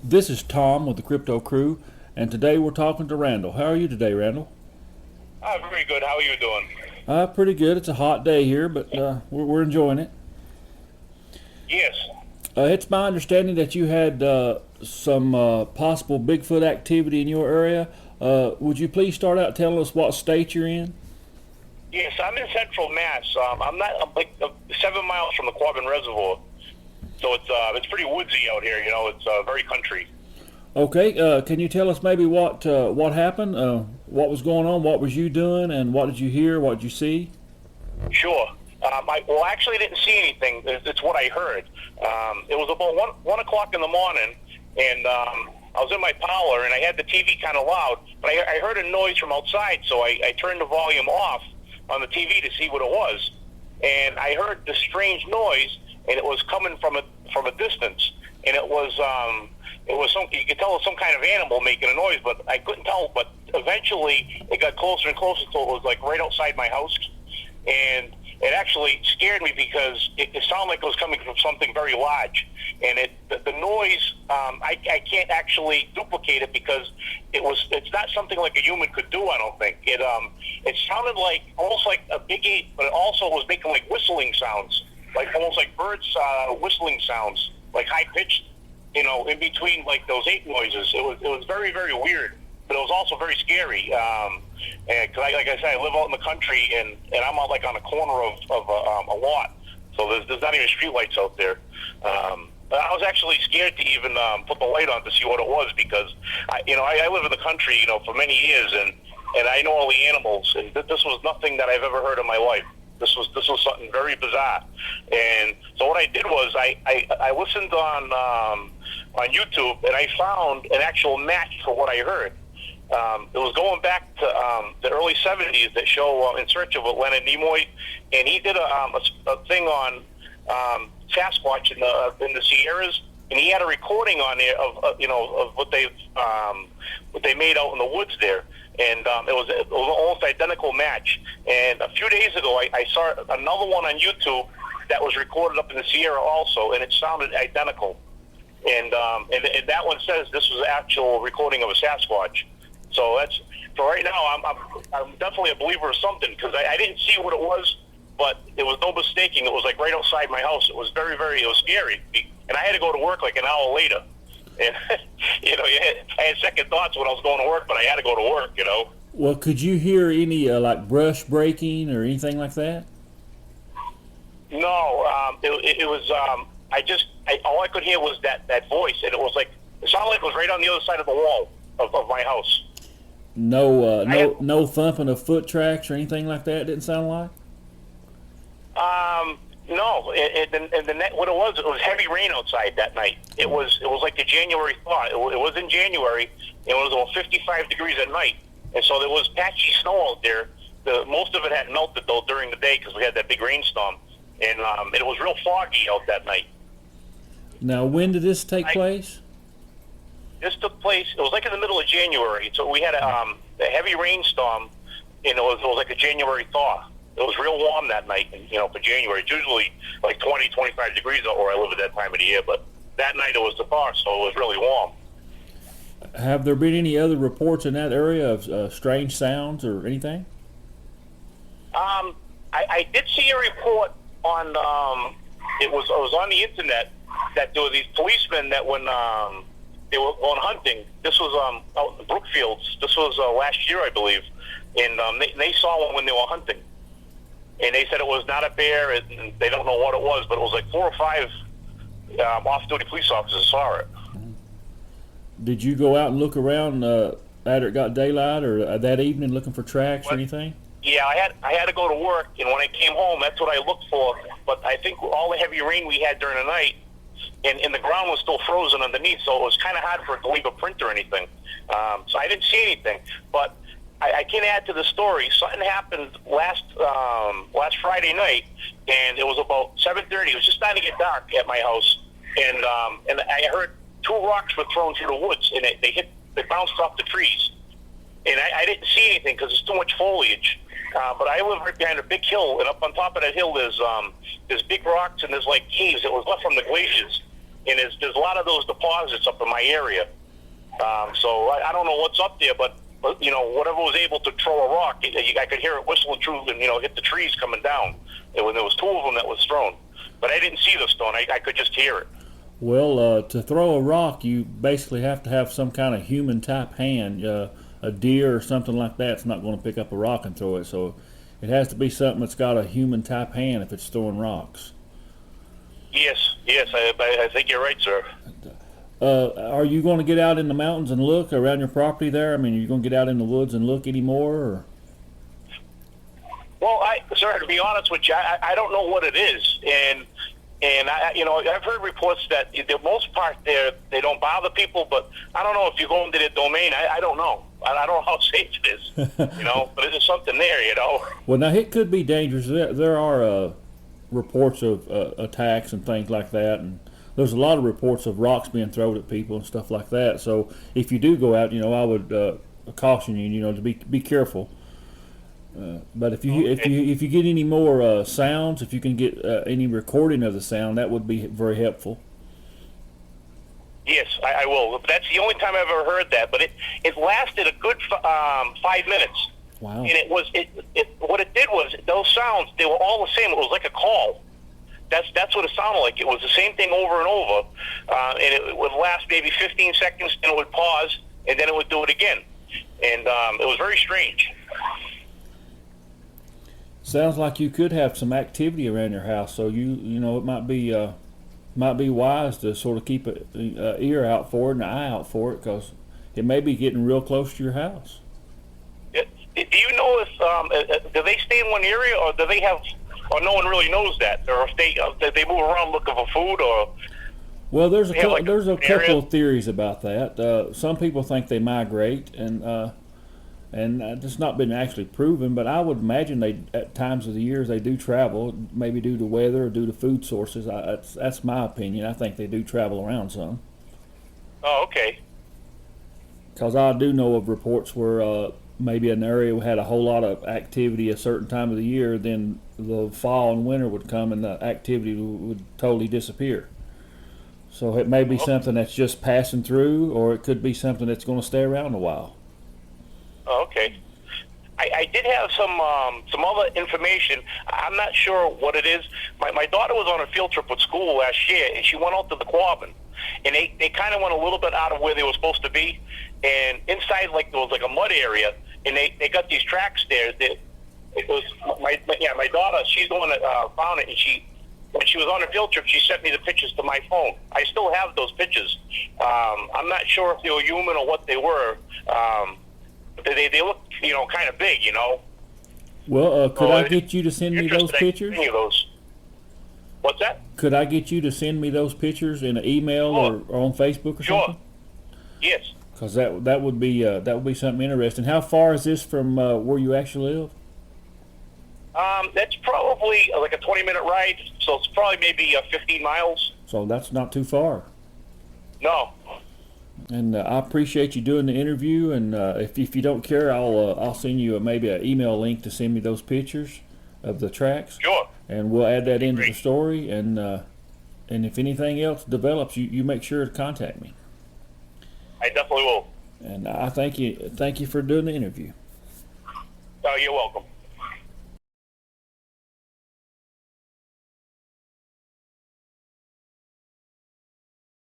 This is Tom with the Crypto Crew, and today we're talking to Randall. How are you today, Randall? Very good. How are you doing? Pretty good. It's a hot day here, but we're enjoying it. Yes. It's my understanding that you had some possible Bigfoot activity in your area. Would you please start out telling us what state you're in? Yes, I'm in Central Mass. I'm like 7 miles from the Quabbin Reservoir, so it's pretty woodsy out here. It's very country. Okay. Can you tell us maybe what happened? What was going on? What was you doing? And what did you hear? What did you see? Sure. I actually didn't see anything. It's what I heard. It was about one o'clock in the morning, and I was in my parlor, and I had the TV kind of loud, but I heard a noise from outside, so I turned the volume off on the TV to see what it was, and I heard this strange noise, and it was coming from a distance, and it was some, you could tell it was some kind of animal making a noise, but I couldn't tell. But eventually, it got closer and closer until it was like right outside my house, and it actually scared me because it sounded like it was coming from something very large, and the noise, I can't actually duplicate it because it's not something like a human could do. I don't think it sounded like almost like a big ape, but it also was making like whistling sounds, like almost like birds whistling sounds, like high pitched, in between like those ape noises. It was very, very weird, but it was also very scary. And cause like I said, I live out in the country, and I'm out like on a corner of a lot, so there's not even streetlights out there. But I was actually scared to even put the light on to see what it was, because I live in the country, for many years, and I know all the animals, and this was nothing that I've ever heard in my life. This was something very bizarre. And so what I did was I listened on YouTube, and I found an actual match for what I heard. It was going back to the early 70s that show In Search of Leonard Nimoy, and he did a thing on Sasquatch in the Sierras, and he had a recording on there of what they made out in the woods there, and it was almost identical match. And a few days ago, I saw another one on YouTube that was recorded up in the Sierra also, and it sounded identical. And that one says this was an actual recording of a Sasquatch. So right now, I'm definitely a believer of something, because I didn't see what it was, but it was no mistaking. It was like right outside my house. It was very, very, it was scary, and I had to go to work like an hour later. And I had second thoughts when I was going to work, but I had to go to work. Well, could you hear any like brush breaking or anything like that? No, it was. All I could hear was that voice, and it sounded like it was right on the other side of the wall of my house. No thumping of foot tracks or anything like that. Didn't sound like. No, what it was heavy rain outside that night. It was like the January thaw. It was in January. It was about 55 degrees at night, and so there was patchy snow out there. Most of it had melted though during the day because we had that big rainstorm, and it was real foggy out that night. Now, when did this take place? This took place. It was like in the middle of January. So we had a heavy rainstorm, and it was like a January thaw. It was real warm that night, for January. It's usually like 20, 25 degrees out where I live at that time of the year, but that night it was the thaw, so it was really warm. Have there been any other reports in that area of strange sounds or anything? I did see a report on. It was on the internet that there were these policemen that when they were going hunting. This was out in the Brookfields. This was last year, I believe, and they saw one when they were hunting. And they said it was not a bear, and they don't know what it was, but it was like 4 or 5 off-duty police officers saw it. Did you go out and look around after it got daylight, or that evening, looking for tracks or anything? Yeah, I had to go to work, and when I came home, that's what I looked for. But I think all the heavy rain we had during the night, and the ground was still frozen underneath, so it was kind of hard for it to leave a print or anything. So I didn't see anything, but I can add to the story. Something happened last Friday night, and it was about 7:30. It was just starting to get dark at my house, and I heard 2 rocks were thrown through the woods, and they bounced off the trees. And I didn't see anything because there's too much foliage. But I live right behind a big hill, and up on top of that hill there's big rocks, and there's like caves that was left from the glaciers. and there's a lot of those deposits up in my area. So I don't know what's up there, but whatever was able to throw a rock, I could hear it whistling through and hit the trees coming down. And when there was two of them that was thrown, but I didn't see the stone. I could just hear it. Well, to throw a rock, you basically have to have some kind of human type hand. A deer or something like that's not going to pick up a rock and throw it. So it has to be something that's got a human type hand if it's throwing rocks. Yes, I think you're right, sir. Are you going to get out in the mountains and look around your property there? I mean, are you going to get out in the woods and look anymore? Or? Well, sir, to be honest with you, I don't know what it is, and I've heard reports that the most part they don't bother people, but I don't know if you go into their domain. I don't know. I don't know how safe it is, but there's something there, Well, now it could be dangerous. There are reports of attacks and things like that, and there's a lot of reports of rocks being thrown at people and stuff like that. So if you do go out, I would caution you, to be careful. But if you get any more sounds, if you can get any recording of the sound, that would be very helpful. Yes, I will. That's the only time I've ever heard that. But it lasted a good 5 minutes. Wow. And what it did was those sounds, they were all the same. It was like a call. That's what it sounded like. It was the same thing over and over, and it would last maybe 15 seconds, then it would pause, and then it would do it again. And it was very strange. Sounds like you could have some activity around your house, so it might be wise to sort of keep an ear out for it and an eye out for it, because it may be getting real close to your house. Do you know if do they stay in one area, or do they have, or no one really knows that, or if they move around looking for food, or? Well, there's a couple of theories about that. Some people think they migrate, and it's not been actually proven, but I would imagine at times of the years they do travel, maybe due to weather or due to food sources. That's my opinion. I think they do travel around some. Oh, okay. Because I do know of reports where maybe an area had a whole lot of activity a certain time of the year, then the fall and winter would come and the activity would totally disappear. So it may be something that's just passing through, or it could be something that's going to stay around a while. Oh, okay. I did have some other information. I'm not sure what it is. My daughter was on a field trip with school last year, and she went out to the Quabbin, and they kind of went a little bit out of where they were supposed to be, and inside there was like a mud area, and they got these tracks there. It was my daughter. She's the one that found it, and when she was on a field trip, she sent me the pictures to my phone. I still have those pictures. I'm not sure if they were human or what they were. They look, kind of big, Well, could I get you to send me those pictures? What's that? Could I get you to send me those pictures in an email or on Facebook or something? Yes. Because that would be something interesting. How far is this from where you actually live? That's probably like a 20-minute ride, so it's probably maybe 15 miles. So that's not too far. No. And I appreciate you doing the interview. And if you don't care, I'll send you maybe an email link to send me those pictures of the tracks. Sure. And we'll add that into the story. And if anything else develops, you make sure to contact me. I definitely will. And I thank you for doing the interview. Oh, you're welcome.